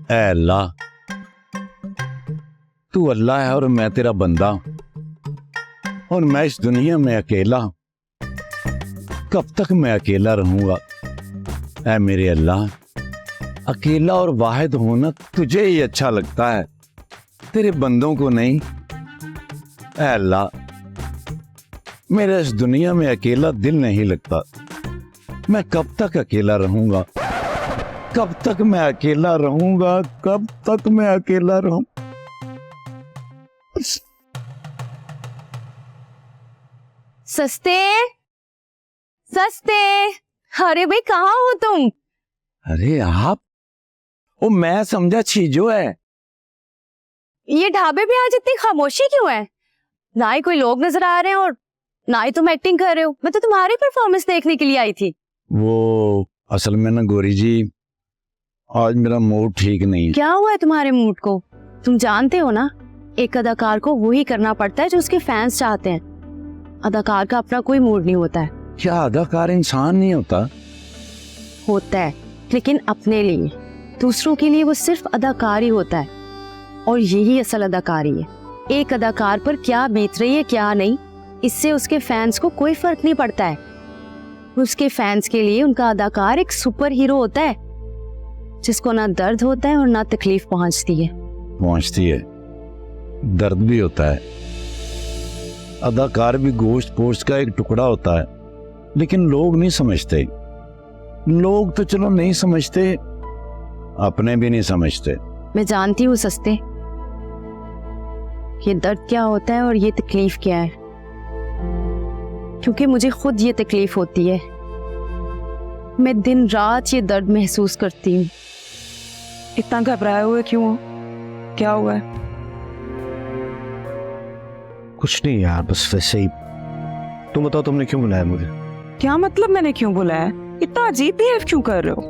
ऐ अल्लाह, तू अल्लाह है और मैं तेरा बंदा, और मैं इस दुनिया में अकेला, कब तक मैं अकेला रहूंगा। ऐ मेरे अल्लाह, अकेला और वाहिद होना तुझे ही अच्छा लगता है, तेरे बंदों को नहीं। ऐ अल्लाह, मेरा इस दुनिया में अकेला दिल नहीं लगता, मैं कब तक अकेला रहूंगा, कब तक मैं अकेला रहूंगा, कब तक मैं अकेला रहूं। सस्ते सस्ते, अरे भाई कहाँ हो तुम? अरे आप, ओ मैं समझा चीजो है। ये ढाबे पे आज इतनी खामोशी क्यों है? ना ही कोई लोग नजर आ रहे हैं और ना ही तुम एक्टिंग कर रहे हो। मैं तो तुम्हारी परफॉर्मेंस देखने के लिए आई थी। वो असल में ना गौरी जी, आज मेरा मूड ठीक नहीं है। क्या हुआ है तुम्हारे मूड को? तुम जानते हो ना, एक अदाकार को वही करना पड़ता है जो उसके फैंस चाहते हैं। अदाकार का अपना कोई मूड नहीं होता है। क्या अदाकार इंसान नहीं होता? होता है, लेकिन अपने लिए। दूसरों के लिए वो सिर्फ अदाकार ही होता है, और यही असल अदाकारी है। एक अदाकार पर क्या बीत रही है क्या नहीं, इससे उसके फैंस को कोई फर्क नहीं पड़ता है। उसके फैंस के लिए उनका अदाकार एक सुपर हीरो होता है, जिसको ना दर्द होता है और ना तकलीफ पहुंचती है। पहुंचती है, दर्द भी होता है। अदाकार भी गोश्त पोस्ट का एक टुकड़ा होता है, लेकिन लोग नहीं समझते। लोग तो चलो नहीं समझते, अपने भी नहीं समझते। मैं जानती हूँ सस्ते, ये दर्द क्या होता है और ये तकलीफ क्या है, क्योंकि मुझे खुद ये तकलीफ होती है। मैं दिन रात ये दर्द महसूस करती हूँ। इतना घबराए हुए क्यों हो? क्या हुआ है? कुछ नहीं यार, बस वैसे ही। तुम बताओ, तुमने क्यों बुलाया मुझे? क्या मतलब मैंने क्यों बुलाया? इतना अजीब बिहेव क्यों कर रहे हो?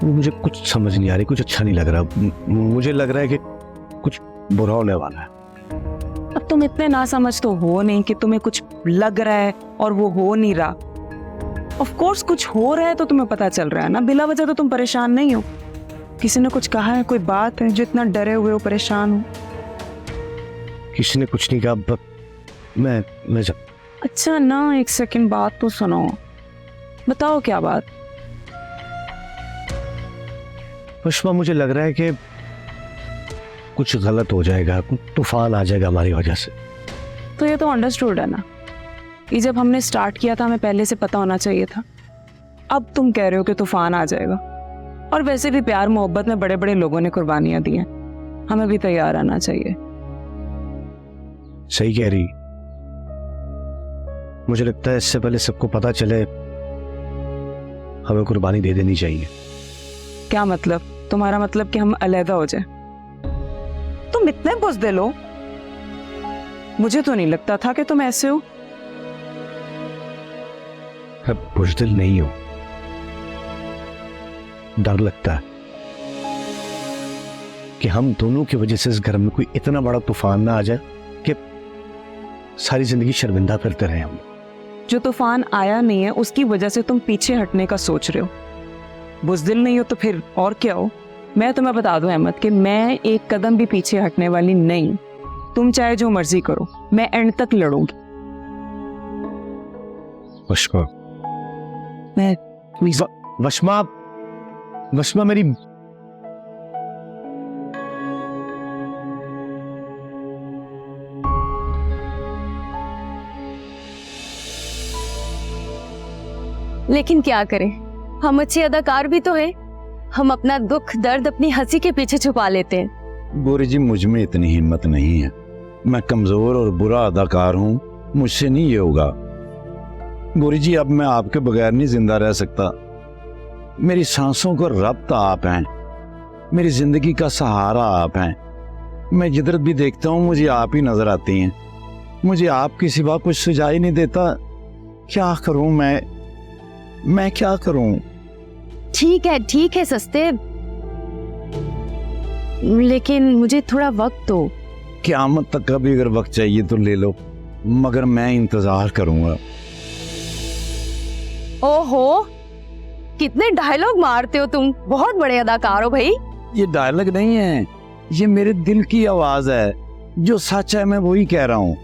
मुझे कुछ समझ नहीं आ रही, कुछ अच्छा नहीं लग रहा। मुझे लग रहा है कि कुछ बुरा होने वाला है। अब तुम इतने ना समझ तो हो नहीं कि तुम्हें कुछ लग रहा है और वो हो नहीं रहा। ऑफ कोर्स कुछ हो रहा है तो तुम्हें पता चल रहा है ना, बिला वजह तो तुम परेशान नहीं हो। किसी ने कुछ कहा है, कोई बात है जो इतना डरे हुए हो, परेशान हो? किसी ने कुछ नहीं कहा। मैं जब अच्छा ना, एक सेकंड बात तो सुनो। बताओ क्या बात? पुष्पा, मुझे लग रहा है कि कुछ गलत हो जाएगा, तूफान आ जाएगा हमारी वजह से। तो ये तो अंडरस्टूड है ना, ये जब हमने स्टार्ट किया था हमें पहले से पता होना चाहिए था। अब तुम कह रहे हो कि तूफान आ जाएगा। और वैसे भी प्यार मोहब्बत में बड़े बड़े लोगों ने कुर्बानियां दी हैं, हमें भी तैयार रहना चाहिए। सही कह रही। मुझे लगता है इससे पहले सबको पता चले हमें कुर्बानी दे देनी चाहिए। क्या मतलब? तुम्हारा मतलब कि हम अलहदा हो जाए? तुम इतने बुज़दिल हो? मुझे तो नहीं लगता था कि तुम ऐसे हो। बुज़दिल नहीं हो, डर लगता है कि हम दोनों की वजह से इस घर में कोई इतना बड़ा तूफान ना आ जाए कि सारी जिंदगी शर्मिंदा करते रहे हम। जो तूफान आया नहीं है उसकी वजह से तुम पीछे हटने का सोच रहे हो। बुज़दिल नहीं हो तो फिर और क्या हो? मैं तुम्हें बता दूं अहमद कि मैं एक कदम भी पीछे हटने वाली नहीं। तुम चाहे जो मर्जी करो, मैं एंड तक लड़ूंगी। वशमा, मैं वशमा, वशमा मेरी लेकिन क्या करें, हम अच्छे अदाकार भी तो हैं। हम अपना दुख दर्द अपनी हंसी के पीछे छुपा लेते हैं। गौरी जी, मुझ में इतनी हिम्मत नहीं है। मैं कमजोर और बुरा अदाकार हूँ, मुझसे नहीं ये होगा। गौरी जी, अब मैं आपके बगैर नहीं जिंदा रह सकता। मेरी सांसों का रब्त आप हैं, मेरी जिंदगी का सहारा आप हैं। मैं जिधर भी देखता हूँ मुझे आप ही नजर आती हैं। मुझे आपके सिवा कुछ सुझाई नहीं देता। क्या करूँ मैं क्या करूँ? ठीक है सस्ते, लेकिन मुझे थोड़ा वक्त दो। क़यामत तक का भी अगर वक्त चाहिए तो ले लो, मगर मैं इंतजार करूंगा। ओहो, कितने डायलॉग मारते हो तुम, बहुत बड़े अदाकार हो भाई। ये डायलॉग नहीं है, ये मेरे दिल की आवाज है, जो सच है मैं वही कह रहा हूँ।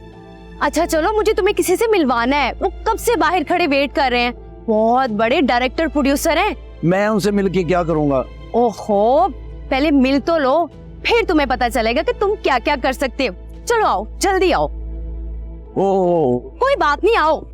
अच्छा चलो, मुझे तुम्हें किसी से मिलवाना है, वो कब से बाहर खड़े वेट कर रहे हैं, बहुत बड़े डायरेक्टर प्रोड्यूसर हैं। मैं उनसे मिलके क्या करूँगा? ओहो, पहले मिल तो लो, फिर तुम्हें पता चलेगा कि तुम क्या क्या कर सकते हो। चलो आओ, जल्दी आओ। ओ कोई बात नहीं, आओ।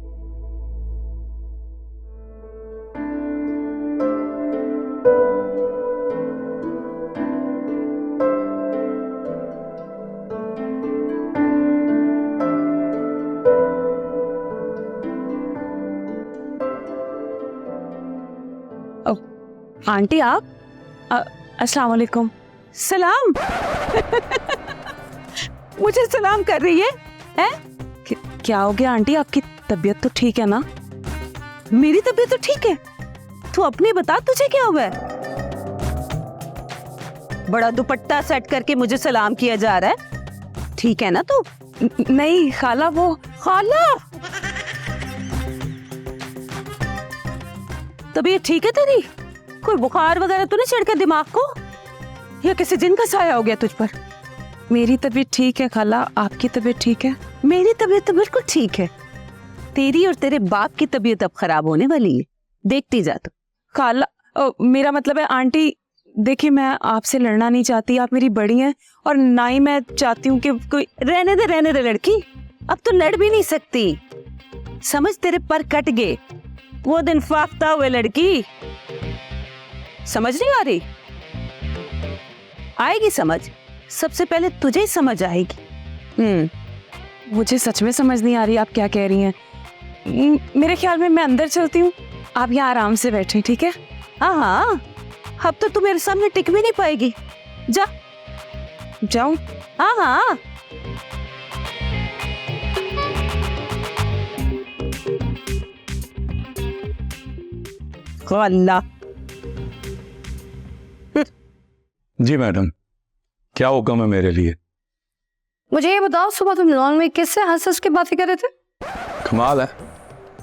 आंटी आप अस्सलाम वालेकुम। सलाम मुझे सलाम कर रही है, हैं? क्या हो गया आंटी, आपकी तबीयत तो ठीक है ना? मेरी तबीयत तो ठीक है, तू अपने बता तुझे क्या हुआ है? बड़ा दुपट्टा सेट करके मुझे सलाम किया जा रहा है, ठीक है ना तू? नहीं खाला, वो खाला तबीयत ठीक है तेरी? कोई बुखार वगैरह तो नहीं चढ़ के दिमाग को, या किसी जिन का साया हो गया तुझ पर? मेरी तबीयत ठीक है खाला, आपकी तबीयत ठीक है? मेरी तबीयत तो बिल्कुल ठीक है, तेरी और तेरे बाप की तबीयत अब खराब होने वाली है, देखती जा तू। खाला मेरा मतलब है आंटी, देखिए मैं आपसे लड़ना नहीं चाहती, आप मेरी बड़ी हैं, और ना ही मैं चाहती हूँ कि कोई रहने दे लड़की, अब तो लड़ भी नहीं सकती, समझ तेरे पर कट गए वो दिन फाख्ता हुए लड़की, समझ नहीं आ रही? आएगी समझ, सबसे पहले तुझे ही समझ आएगी। मुझे सच में समझ नहीं आ रही आप क्या कह रही हैं। मेरे ख्याल में मैं अंदर चलती हूँ, आप यहाँ आराम से बैठे, ठीक है? हाँ हाँ, अब तो तू मेरे सामने टिक भी नहीं पाएगी, जा। जाऊं? हाँ हाँ। अल्लाह। जी मैडम, क्या हुक्म है मेरे लिए? मुझे ये बताओ, सुबह तुम लॉन में किससे हंस हंस के बातें कर रहे थे? कमाल है,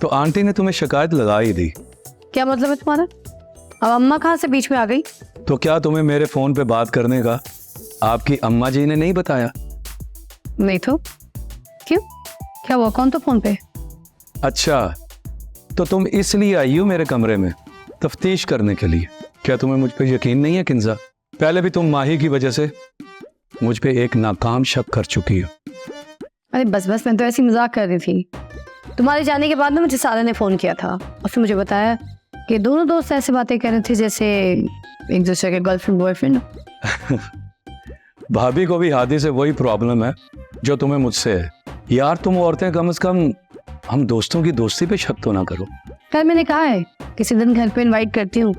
तो आंटी ने तुम्हें शिकायत लगा ही दी। क्या मतलब है तुम्हारा? अब अम्मा कहाँ से बीच में आ गई? तो क्या तुम्हें मेरे फोन पे बात करने का आपकी अम्मा जी ने नहीं बताया? नहीं तो क्यों, क्या हुआ? कौन तो फोन पे? अच्छा, तो तुम इसलिए आई हो मेरे कमरे में तफ्तीश करने के लिए? क्या तुम्हें मुझ पे यकीन नहीं है किंजा? पहले भी तुम माही की वजह से मुझ पे एक नाकाम शक कर चुकी हो। अरे बस बस, मैं तो ऐसी मजाक कर रही थी। तुम्हारे जाने के बाद ना मुझे सारा ने फोन किया था, उसने मुझे बताया कि दोनों दोस्त ऐसे बातें कर रहे थे जैसे एक दूसरे के गर्लफ्रेंड बॉयफ्रेंड। भाभी को भी हादी से वही प्रॉब्लम है जो तुम्हें मुझसे है। यार तुम औरतें कम से कम हम दोस्तों की दोस्ती पे शक तो ना करो। खैर मैंने कहा है किसी दिन घर पे इनवाइट करती हूँ,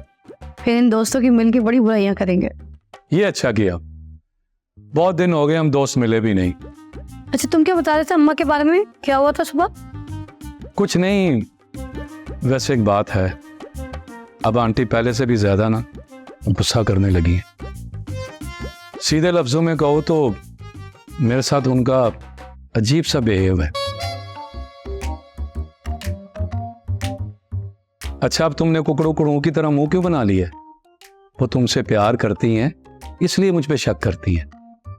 फिर इन दोस्तों की मिलके बड़ी बुराइयां करेंगे। ये अच्छा किया, बहुत दिन हो गए हम दोस्त मिले भी नहीं। अच्छा तुम क्या बता रहे थे अम्मा के बारे में, क्या हुआ था सुबह? कुछ नहीं, वैसे एक बात है, अब आंटी पहले से भी ज्यादा ना गुस्सा करने लगी है। सीधे लफ्जों में कहो तो मेरे साथ उनका अजीब सा बिहेव है। अच्छा, अब तुमने कुकड़ों कुकड़ों की तरह मुंह क्यों बना लिया? वो तुमसे प्यार करती हैं इसलिए मुझ पे शक करती हैं।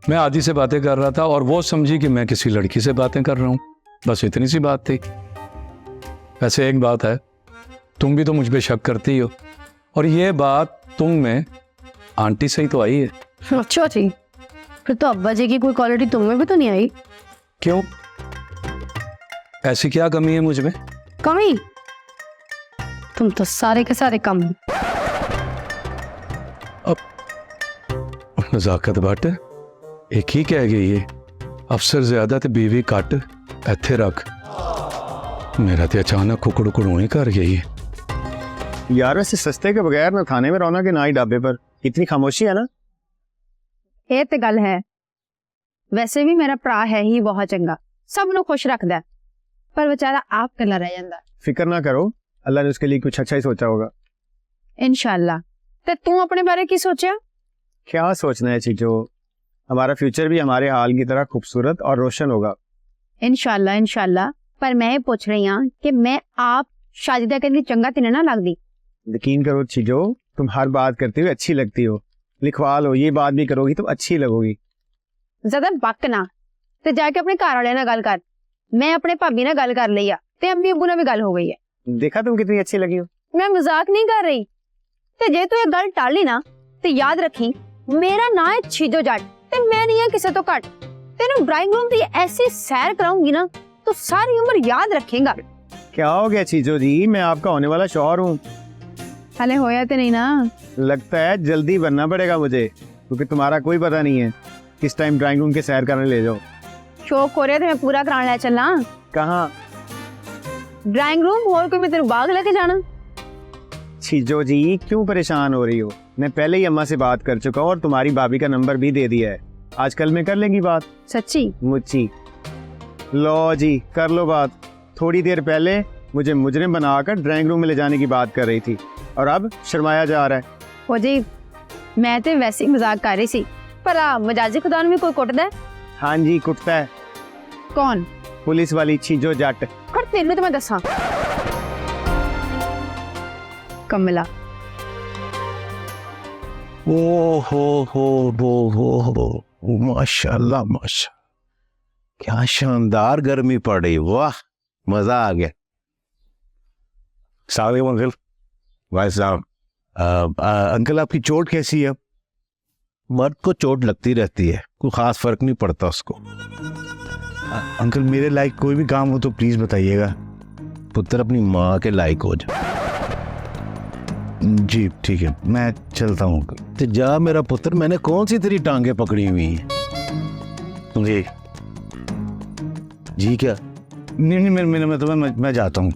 मैं आदि से बातें कर रहा था और वो समझी कि मैं किसी लड़की से बातें कर रहा हूं, बस इतनी सी बात थी। वैसे एक बात है, तुम भी तो मुझ पे शक करती हो, और ये बात तुम में आंटी से ही तो आई है। अच्छा जी, फिर तो अब्बा जी की कोई क्वालिटी तुम में भी तो नहीं आई? क्यों, ऐसी क्या कमी है मुझ में? कमी? तुम तो सारे के सारे कम हो। अब नजाकत बट एक ही कह गई है, अफसर ज्यादा ते बीवी कट इत्थे रख। मेरा ते अचानक कुकड़ कुड़ू ही कर गई है। यार वैसे सस्ते के बगैर ना थाने में रौनक है ना ही ढाबे पर, इतनी खामोशी है ना। ਇਹ ਤੇ ਗੱਲ ਹੈ, ਵੈਸੇ ਵੀ ਮੇਰਾ ਭਰਾ ਹੈ ਹੀ ਬਹੁਤ ਚੰਗਾ, ਸਭ ਨੂੰ ਖੁਸ਼ ਰੱਖਦਾ, ਪਰ ਵਿਚਾਰਾ ਆਪ ਇਕੱਲਾ ਰਹਿ ਜਾਂਦਾ। फिक्र ना करो, अल्लाह ने उसके लिए कुछ अच्छा ही सोचा होगा। इंशाल्लाह। ते तू अपने बारे की सोचा? क्या सोचना है चीजो, हमारा फ्यूचर भी हमारे हाल की तरह खूबसूरत और रोशन होगा। इंशाल्लाह इंशाल्लाह। पर मैं पूछ रही हूँ कि मैं आप शादी दा करनी चंगा ते ना लगदी, यकीन करो चीजो, तुम हर बात करते हुए अच्छी लगती हो। लिखवा लो, ये बात भी करोगी तो अच्छी लगोगी। ज्यादा बक ना ते जाके अपने घर वाले नाल गल कर। मैं अपने भाभी नाल गल कर ली आ ते अम्मी अब्बू नाल भी गल हो गई है। देखा तुम कितनी अच्छी लगी हो। मैं मजाक नहीं कर रही। ते जे तू ये गल टाली ना ते याद रखी, मेरा नाम है छीजो जट ते मैं नहीं है किसी तो घट। तेनू ड्राइंग रूम दी ऐसी सैर कराऊंगी ना तो सारी उम्र याद रखेगा। क्या हो गया चीजो जी, मैं आपका होने वाला शौहर हूँ। हले होया तो नहीं ना? लगता है जल्दी बनना पड़ेगा मुझे, क्योंकि तुम्हारा कोई पता नहीं है किस टाइम ड्राइंग रूम के सैर करने ले जाओ। शौक हो रहा है तो मैं पूरा कराने ले चलना। कहाँ? ड्राइंग रूम, और कोई मैं तेरे बाग लेके जाना। चीजो जी क्यों परेशान हो रही हो? मैं पहले ही अम्मा से बात कर चुका हूँ और तुम्हारी भाभी का नंबर भी दे दिया है। आजकल में कर लेंगी बात। सच्ची? मुच्ची। लो जी कर लो बात। थोड़ी देर पहले मुझे मुजरिम बनाकर ड्राइंग रूम में ले जाने की बात कर रही थी और अब शर्माया जा रहा है। हो जी, मैं तो वैसे ही मजाक कर रही सी। भला मजाजी खुदा में कोई कुटदा है? हाँ जी कुटता है। कौन? पुलिस वाली छीजो जट। खड़ तेनू तो मैं दसा। कमला। ओ हो माशाल्लाह माशा, क्या शानदार गर्मी पड़ रही, वाह मजा आ गया। सलाम अंकल। भाई साहब, अंकल आपकी चोट कैसी है? मर्द को चोट लगती रहती है, कोई खास फर्क नहीं पड़ता उसको। अंकल मेरे लायक कोई भी काम हो तो प्लीज बताइएगा। पुत्र अपनी माँ के लायक हो जा। जी ठीक है, मैं चलता हूँ। तो जा मेरा पुत्र, मैंने कौन सी तेरी टांगे पकड़ी हुई हैं? जी जी क्या? नहीं मैं जाता हूँ।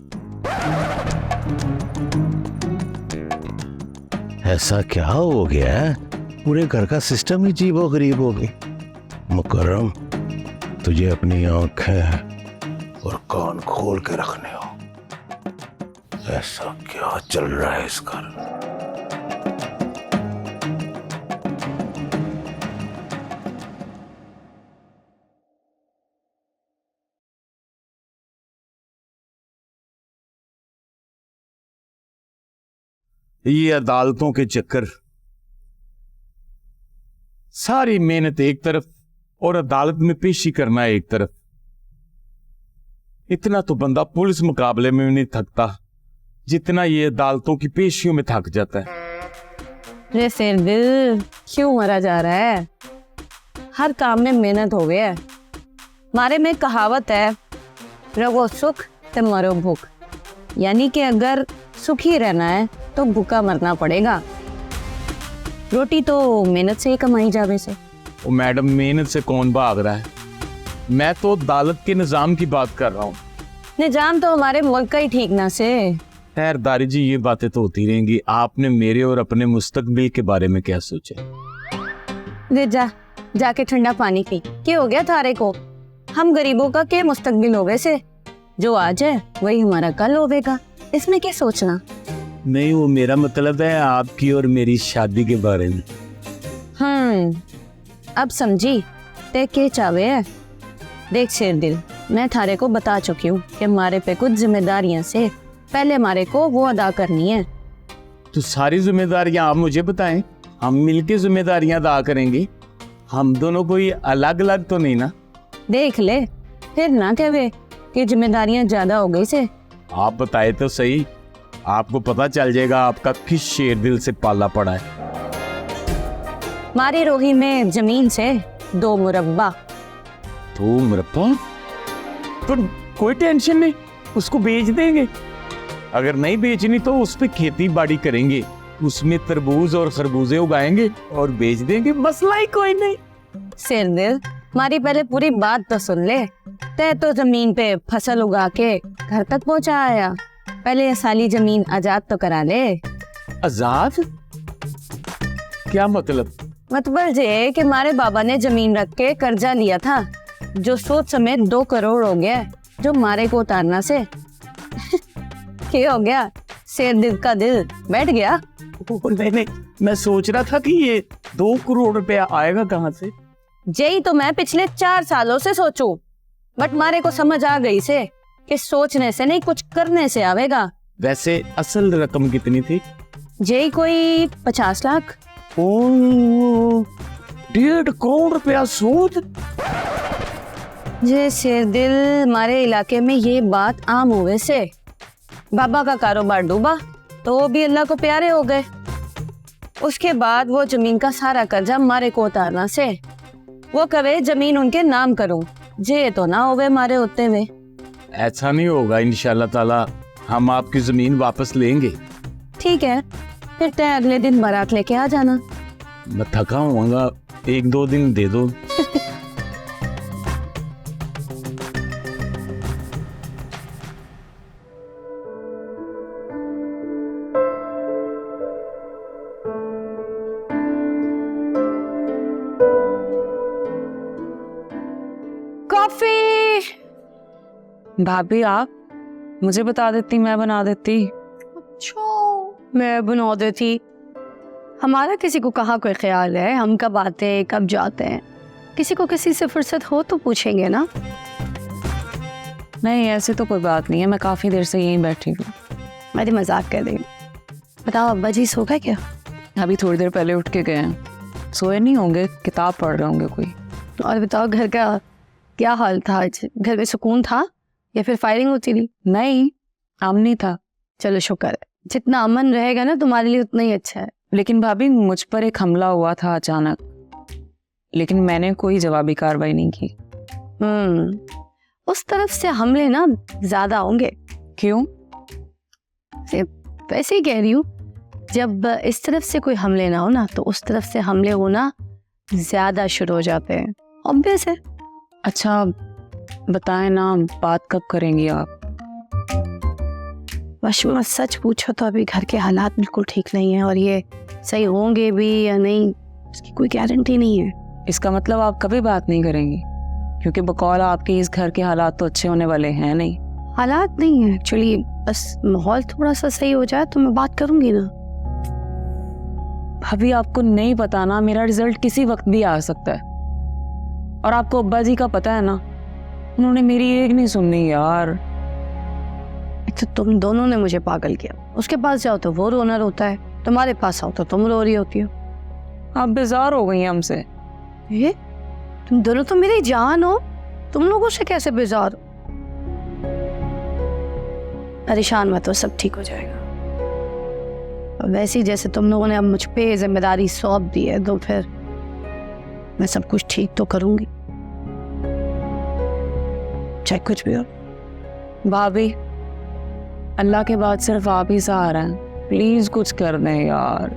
ऐसा क्या हो गया है? पूरे घर का सिस्टम ही अजीबो गरीब हो गई। मुकर्रम, तुझे अपनी आंखें और कान खोल के रखने हो। ऐसा क्या चल रहा है इस घर? ये अदालतों के चक्कर, सारी मेहनत एक तरफ और अदालत में पेशी करना एक तरफ। इतना तो बंदा पुलिस मुकाबले में नहीं थकता जितना ये अदालतों की पेशियों में थक जाता है। रे सिर दिल क्यों मरा जा रहा है? हर काम में मेहनत हो गया है। मारे में कहावत है, रगो सुख ते मरो भूख। यानी कि अगर सुखी रहना है तो भूखा मरना पड़ेगा। रोटी तो मेहनत से ही कमाई जावे से। ओ मैडम, मेहनत से कौन भाग रहा है? मैं तो अदालत के निजाम की बात कर रहा हूँ। निजाम तो हमारे मुल्क का ही ठीक ना से। खैर दारी जी, ये बातें तो होती रहेंगी। आपने मेरे और अपने मुस्तकबिल के बारे में क्या सोचा? ले जाके ठंडा पानी पी। क्या हो गया थारे को? हम गरीबों का क्या मुस्तकबिल हो गए से? जो आज है वही हमारा कल होगा, इसमें क्या सोचना? नहीं, वो मेरा मतलब है आपकी और मेरी शादी के बारे में। अब समझी ते के चावे है। देख शेर दिल, मैं थारे को बता चुकी हूँ कि हमारे पे कुछ जिम्मेदारियां से पहले हमारे को वो अदा करनी है। तो सारी जिम्मेदारियां आप मुझे बताएं, हम मिलके जिम्मेदारियां अदा करेंगे। हम दोनों कोई अलग अलग तो नहीं ना? देख ले फिर ना कहवे कि जिम्मेदारियां ज्यादा हो गई से। आप बताए तो सही, आपको पता चल जाएगा आपका किस शेर दिल से पाला पड़ा है। मारी रोही में जमीन से 2 मुरब्बा। तो मुरब्बा तो कोई टेंशन नहीं, उसको बेच देंगे। अगर नहीं बेचनी तो उस पे खेती बाड़ी करेंगे, उसमें तरबूज और खरबूजे उगाएंगे और बेच देंगे, मसला ही कोई नहीं। शेर दिल, हमारी पहले पूरी बात तो सुन ले। तय तो जमीन पे फसल उगा के घर तक पहुंचा आया, पहले ये साली जमीन आजाद तो करा ले। आजाद? क्या मतलब? मतलब ये कि हमारे बाबा ने जमीन रख के कर्जा लिया था, जो सोच समेत 2 करोड़ हो गया, जो मारे को उतारना से। क्या हो गया? शेर दिल का दिल बैठ गया? नहीं, मैं सोच रहा था कि ये 2 करोड़ रुपया आएगा कहाँ से। यही तो मैं पिछले 4 सालों से सोचूं, बट मारे को समझ आ गई से कि सोचने से नहीं कुछ करने से आवेगा। वैसे असल रकम कितनी थी? जे कोई 50 लाख। ओ 1.5 करोड़ रुपया सूद। जे शेरदिल, हमारे इलाके में ये बात आम हुए से बाबा का कारोबार डूबा तो वो भी अल्लाह को प्यारे हो गए। उसके बाद वो जमीन का सारा कर्जा मारे को उतारना से वो कहे जमीन उनके नाम करूं, जे तो ना होवे मारे होते हुए। ऐसा नहीं होगा इंशाल्लाह ताला, हम आपकी जमीन वापस लेंगे। ठीक है, फिर तय अगले दिन बारात लेके आ जाना। मैं थका हुआ, 1-2 दिन दे दो। कॉफी। भाभी आप मुझे बता देती, मैं बना देती। मैं बना देती। हमारा किसी को कहाँ कोई ख्याल है, हम कब आते हैं कब जाते हैं। किसी को किसी से फुर्सत हो तो पूछेंगे ना। नहीं ऐसे तो कोई बात नहीं है, मैं काफ़ी देर से यहीं बैठी हूँ। मैं तो मजाक कर रही हूँ। बताओ अब्बा जी सो गए क्या? अभी थोड़ी देर पहले उठ के गए हैं। सोए नहीं होंगे, किताब पढ़ रहे होंगे कोई। और बताओ घर का क्या हाल था आज? घर में सुकून था या फिर फायरिंग होती थी? नहीं, अमनी था। चलो शुक्र है, जितना अमन रहेगा ना तुम्हारे लिए उतना ही अच्छा है। लेकिन भाभी मुझ पर एक हमला हुआ था अचानक, लेकिन मैंने कोई जवाबी कार्रवाई नहीं की। उस तरफ से हमले ना ज्यादा होंगे। क्यों? वैसे ही कह रही हूँ, जब इस तरफ से कोई हमले ना हो ना तो उस तरफ से हमले होना ज्यादा शुरू हो जाते हैं। ऑब्वियस है। अच्छा बताएं ना, बात कब करेंगी आप? वशमा सच पूछो तो अभी घर के हालात बिल्कुल ठीक नहीं है, और ये सही होंगे भी या नहीं इसकी कोई गारंटी नहीं है। इसका मतलब आप कभी बात नहीं करेंगी? क्योंकि बकौल आपके इस घर के हालात तो अच्छे होने वाले हैं नहीं। हालात नहीं है एक्चुअली, बस माहौल थोड़ा सा सही हो जाए तो मैं बात करूंगी ना। भाभी आपको नहीं पता ना, मेरा रिजल्ट किसी वक्त भी आ सकता है। और आपको अब्बा जी का पता है ना, उन्होंने मेरी एक नहीं सुननी यार। तो तुम दोनों ने मुझे पागल किया। उसके पास जाओ तो वो रोना रोता है, तुम्हारे पास आओ तो तुम रो रही होती हो। आप बेजार हो गई हैं हमसे। ये तुम दोनों तो मेरी जान हो, तुम लोगों से कैसे बेजार? परेशान मत हो, सब ठीक हो जाएगा। और वैसे ही जैसे तुम लोगों ने अब मुझ पे जिम्मेदारी सौंप दी है तो फिर मैं सब कुछ ठीक तो करूंगी, चाहे कुछ भी हो। भाभी अल्लाह के बाद सिर्फ आप ही सहारा हैं, प्लीज कुछ कर दें यार।